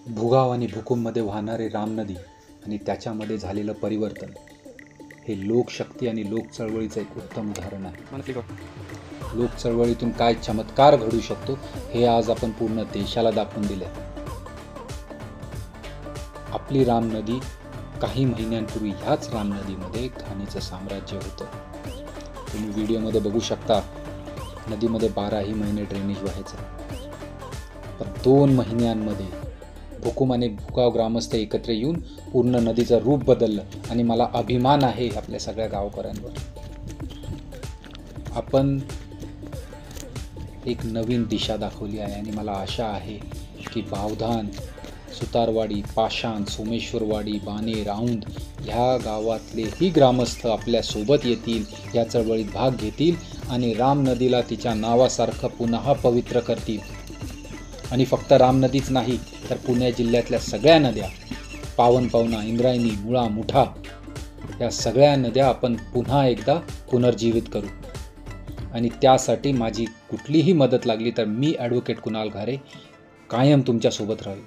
भुगाव आणि भुकुममध्ये वाहणारे राम नदी आणि त्याच्यामध्ये झालेलं परिवर्तन हे लोकशक्ती आणि लोक चळवळीचं एक उत्तम उदाहरण आहे. लोक चळवळीतून काय चमत्कार घडू शकतो हे आज आपण पूर्ण देशाला दाखवून दिले. आपली राम नदी काही महिन्यांपूर्वी ह्याच राम नदीमध्ये घाणीचं साम्राज्य होतं. तुम्ही व्हिडिओमध्ये बघू शकता, नदीमध्ये 12ही महिने ड्रेनेज व्हायचं. पण 2 महिन्यांमध्ये भुकुम आणि भुगाव ग्रामस्थ एकत्र येऊन पूर्ण नदीचं रूप बदललं आणि मला अभिमान आहे आपल्या सगळ्या गावकऱ्यांवर. आपण एक नवीन दिशा दाखवली आहे आणि मला आशा आहे की बावधान, सुतारवाडी, पाषाण, सोमेश्वरवाडी, बाणे, राऊंद ह्या गावातलेही ग्रामस्थ आपल्यासोबत येतील, या चळवळीत भाग घेतील आणि राम नदीला तिच्या नावासारखं पुन्हा पवित्र करतील. आणि फक्त राम नदीच नाही तर पुणे जिल्ह्यातल्या सगळ्या नद्या, पावनपावना, इंद्रायणी, मुळा, मुठा या सगळ्या नद्या आपण पुन्हा एकदा पुनर्जीवित करू. आणि त्यासाठी माझी कुठलीही मदत लागली तर मी ॲडव्होकेट कुणाल घारे कायम तुमच्यासोबत राहील.